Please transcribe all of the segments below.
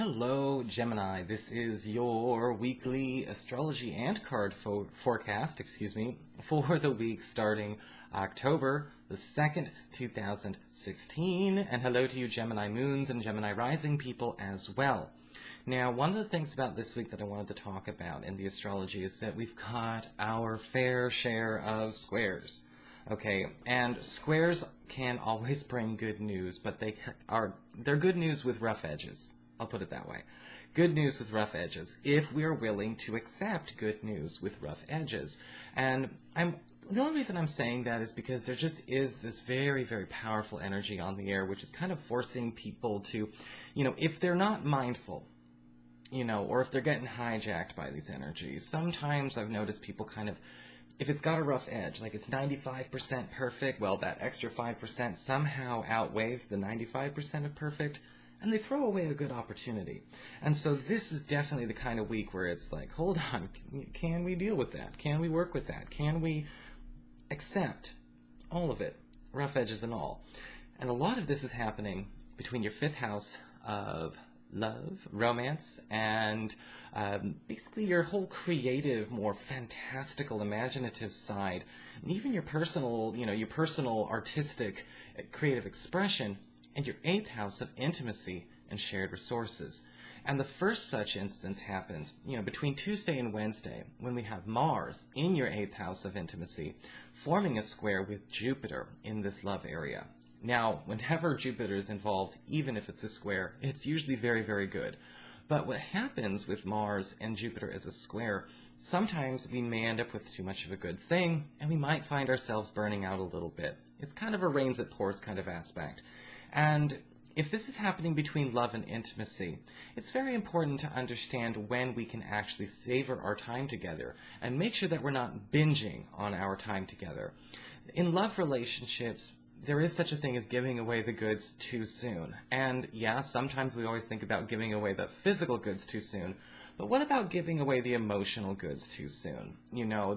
Hello, Gemini. This is your weekly astrology and card forecast, for the week starting October the 2nd, 2016. And hello to you, Gemini Moons and Gemini Rising people as well. Now, one of the things about this week that I wanted to talk about in the astrology is that we've got our fair share of squares. Okay, and squares can always bring good news, but they're good news with rough edges. I'll put it that way. Good news with rough edges, if we're willing to accept good news with rough edges. And the only reason I'm saying that is because there just is this very, very powerful energy on the air, which is kind of forcing people to, if they're not mindful, or if they're getting hijacked by these energies. Sometimes I've noticed people kind of, if it's got a rough edge, like it's 95% perfect, well, that extra 5% somehow outweighs the 95% of perfect, and they throw away a good opportunity. And so this is definitely the kind of week where it's like, hold on, can we deal with that? Can we work with that? Can we accept all of it, rough edges and all? And a lot of this is happening between your 5th house of love, romance, and basically your whole creative, more fantastical, imaginative side, and even your personal, your personal artistic, creative expression, and your 8th house of intimacy and shared resources. And the first such instance happens, between Tuesday and Wednesday, when we have Mars in your 8th house of intimacy, forming a square with Jupiter in this love area. Now, whenever Jupiter is involved, even if it's a square, it's usually very, very good. But what happens with Mars and Jupiter as a square, sometimes we may end up with too much of a good thing, and we might find ourselves burning out a little bit. It's kind of a rains it pours kind of aspect. And if this is happening between love and intimacy, it's very important to understand when we can actually savor our time together and make sure that we're not binging on our time together. In love relationships, there is such a thing as giving away the goods too soon. And yeah, sometimes we always think about giving away the physical goods too soon, but what about giving away the emotional goods too soon?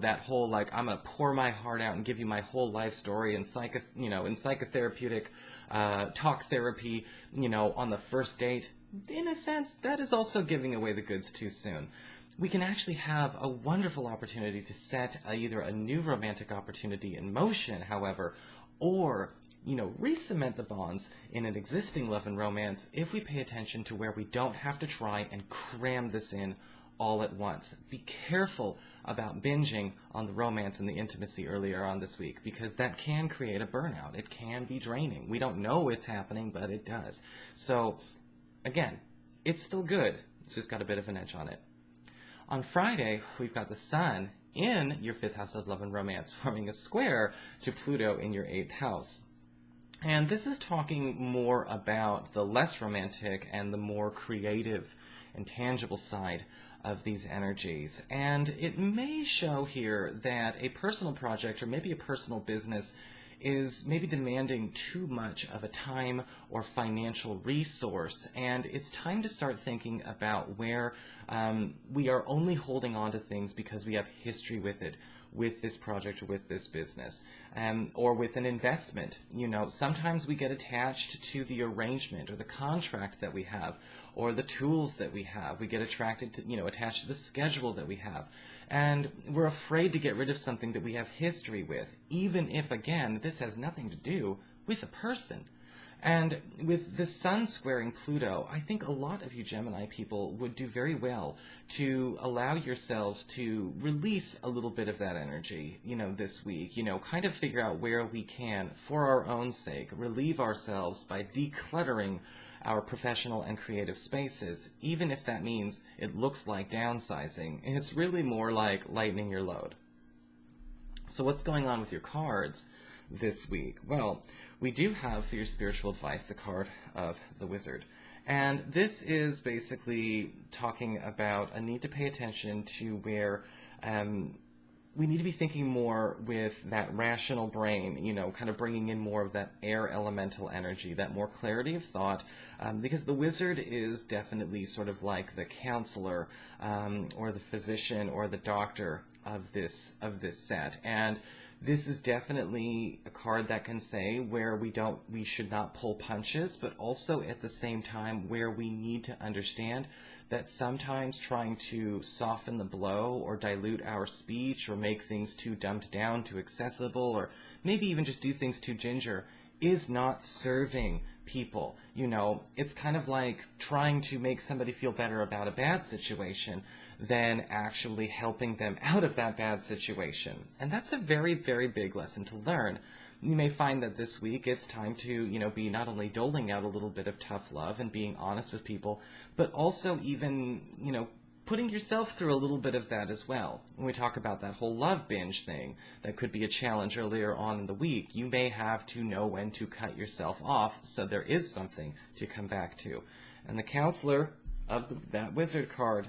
That whole, I'm going to pour my heart out and give you my whole life story in psychotherapeutic talk therapy, on the first date. In a sense, that is also giving away the goods too soon. We can actually have a wonderful opportunity to set either a new romantic opportunity in motion, however, or re-cement the bonds in an existing love and romance if we pay attention to where we don't have to try and cram this in all at once. Be careful about binging on the romance and the intimacy earlier on this week, because that can create a burnout. It can be draining. We don't know it's happening, but it does. So, again, it's still good. It's just got a bit of an edge on it. On Friday, we've got the Sun in your 5th house of love and romance, forming a square to Pluto in your 8th house. And this is talking more about the less romantic and the more creative and tangible side of these energies. And it may show here that a personal project or maybe a personal business is maybe demanding too much of a time or financial resource, and it's time to start thinking about where we are only holding on to things because we have history with it, with this project or with this business, or with an investment. Sometimes we get attached to the arrangement or the contract that we have, or the tools that we have. We get attracted to, attached to the schedule that we have. And we're afraid to get rid of something that we have history with, even if, again, this has nothing to do with a person. And with the Sun squaring Pluto, I think a lot of you Gemini people would do very well to allow yourselves to release a little bit of that energy, this week. Kind of figure out where we can, for our own sake, relieve ourselves by decluttering our professional and creative spaces, even if that means it looks like downsizing. And it's really more like lightening your load. So what's going on with your cards this week? Well, we do have for your spiritual advice the card of the Wizard. And this is basically talking about a need to pay attention to where we need to be thinking more with that rational brain, kind of bringing in more of that air elemental energy, that more clarity of thought, because the wizard is definitely sort of like the counselor or the physician or the doctor of this set. And this is definitely a card that can say where we should not pull punches, but also at the same time where we need to understand that sometimes trying to soften the blow or dilute our speech or make things too dumbed down, too accessible, or maybe even just do things too ginger is not serving people. It's kind of like trying to make somebody feel better about a bad situation than actually helping them out of that bad situation. And that's a very, very big lesson to learn. You may find that this week it's time to, be not only doling out a little bit of tough love and being honest with people, but also even, putting yourself through a little bit of that as well. When we talk about that whole love binge thing, that could be a challenge earlier on in the week. You may have to know when to cut yourself off so there is something to come back to. And the counselor of that wizard card,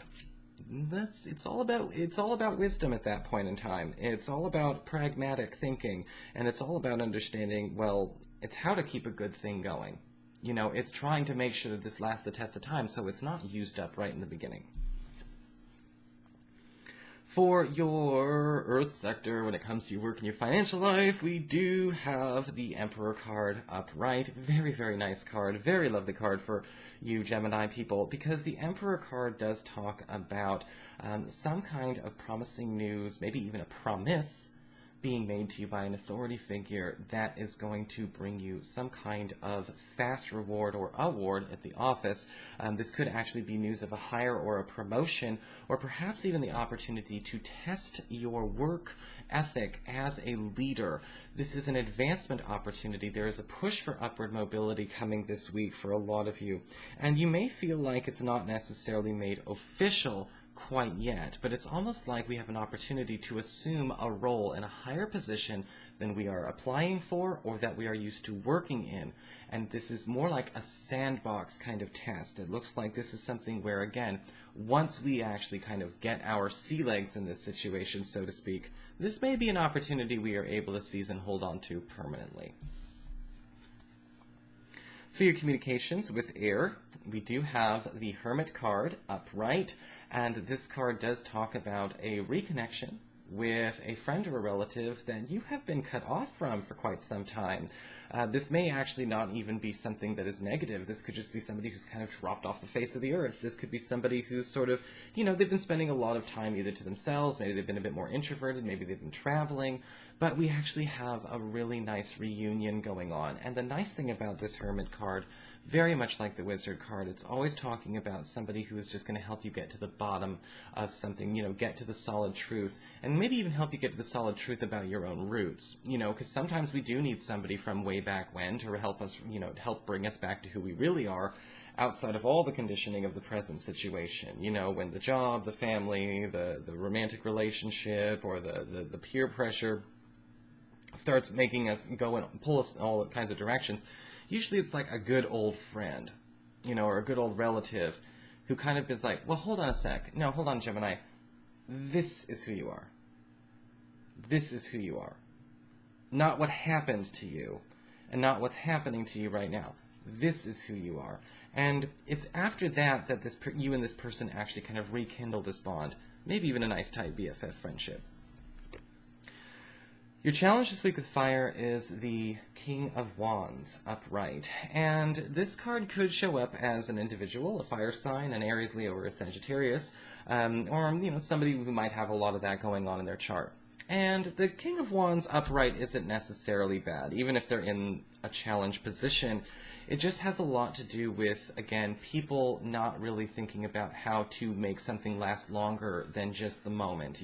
it's all about wisdom at that point in time. It's all about pragmatic thinking, and it's all about understanding, well, it's how to keep a good thing going. It's trying to make sure that this lasts the test of time so it's not used up right in the beginning. For your Earth sector, when it comes to your work and your financial life, we do have the Emperor card upright. Very, very nice card. Very lovely card for you Gemini people, because the Emperor card does talk about some kind of promising news, maybe even a promise being made to you by an authority figure that is going to bring you some kind of fast reward or award at the office. This could actually be news of a hire or a promotion, or perhaps even the opportunity to test your work ethic as a leader. This is an advancement opportunity. There is a push for upward mobility coming this week for a lot of you. And you may feel like it's not necessarily made official quite yet, but it's almost like we have an opportunity to assume a role in a higher position than we are applying for or that we are used to working in. And this is more like a sandbox kind of test. It looks like this is something where, again, once we actually kind of get our sea legs in this situation, so to speak, this may be an opportunity we are able to seize and hold on to permanently. For your communications with air, we do have the Hermit card upright, and this card does talk about a reconnection with a friend or a relative that you have been cut off from for quite some time. This may actually not even be something that is negative. This could just be somebody who's kind of dropped off the face of the earth. This could be somebody who's sort of, they've been spending a lot of time either to themselves, maybe they've been a bit more introverted, maybe they've been traveling, but we actually have a really nice reunion going on. And the nice thing about this Hermit card, very much like the Wizard card, it's always talking about somebody who is just going to help you get to the bottom of something, get to the solid truth, and maybe even help you get to the solid truth about your own roots, because sometimes we do need somebody from way back when to help us, to help bring us back to who we really are, outside of all the conditioning of the present situation, when the job, the family, the romantic relationship, or the peer pressure starts making us go and pull us in all kinds of directions. Usually it's like a good old friend, or a good old relative who kind of is like, well, hold on a sec. No, hold on, Gemini. This is who you are. This is who you are. Not what happened to you, and not what's happening to you right now. This is who you are. And it's after that that you and this person actually kind of rekindle this bond. Maybe even a nice tight BFF friendship. Your challenge this week with fire is the King of Wands upright, and this card could show up as an individual, a fire sign, an Aries, Leo, or a Sagittarius, or somebody who might have a lot of that going on in their chart. And the King of Wands upright isn't necessarily bad, even if they're in a challenge position. It just has a lot to do with, again, people not really thinking about how to make something last longer than just the moment,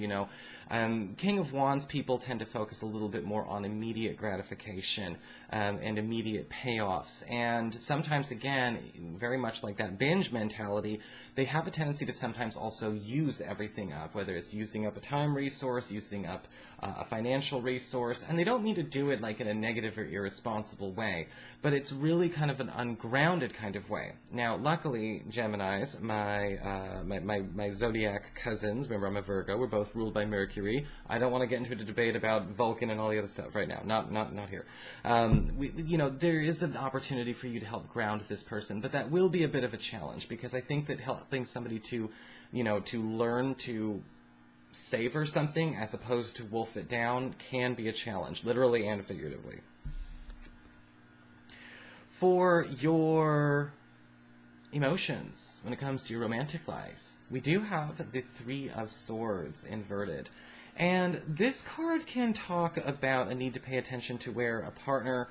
King of Wands people tend to focus a little bit more on immediate gratification and immediate payoffs. And sometimes, again, very much like that binge mentality, they have a tendency to sometimes also use everything up, whether it's using up a time resource, using up a financial resource, and they don't mean to do it like in a negative or irresponsible way, but it's really kind of of an ungrounded kind of way. Now, luckily, Geminis, my zodiac cousins, remember I'm a Virgo, we're both ruled by Mercury. I don't want to get into a debate about Vulcan and all the other stuff right now. Not here. There is an opportunity for you to help ground this person, but that will be a bit of a challenge, because I think that helping somebody to learn to savor something as opposed to wolf it down can be a challenge, literally and figuratively. For your emotions, when it comes to your romantic life, we do have the Three of Swords inverted. And this card can talk about a need to pay attention to where a partner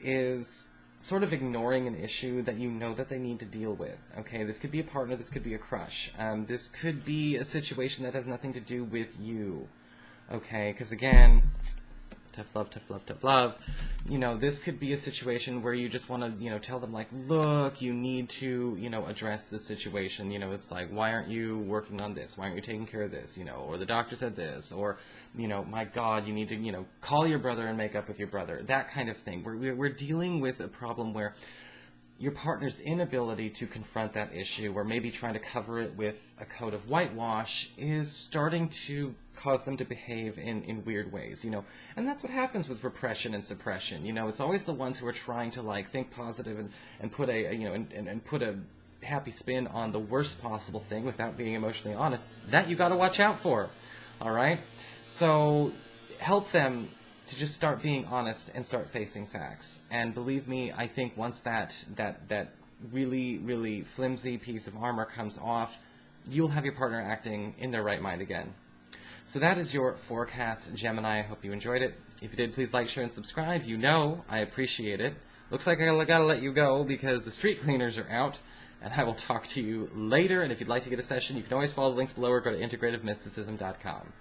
is sort of ignoring an issue that you know that they need to deal with. Okay, this could be a partner, this could be a crush. This could be a situation that has nothing to do with you. Okay, because again, tough love, tough love, tough love. This could be a situation where you just want to, tell them, like, look, you need to, address this situation. It's like, why aren't you working on this? Why aren't you taking care of this? Or the doctor said this, or, my God, you need to, call your brother and make up with your brother. That kind of thing. We're dealing with a problem where your partner's inability to confront that issue, or maybe trying to cover it with a coat of whitewash, is starting to cause them to behave in weird ways, and that's what happens with repression and suppression. It's always the ones who are trying to, like, think positive and put a and put a happy spin on the worst possible thing without being emotionally honest. That you got to watch out for. All right, so help them to just start being honest and start facing facts. And believe me, I think once that really, really flimsy piece of armor comes off, you'll have your partner acting in their right mind again. So that is your forecast, Gemini. I hope you enjoyed it. If you did, please like, share, and subscribe. I appreciate it. Looks like I gotta let you go because the street cleaners are out, and I will talk to you later. And if you'd like to get a session, you can always follow the links below or go to integrativemysticism.com.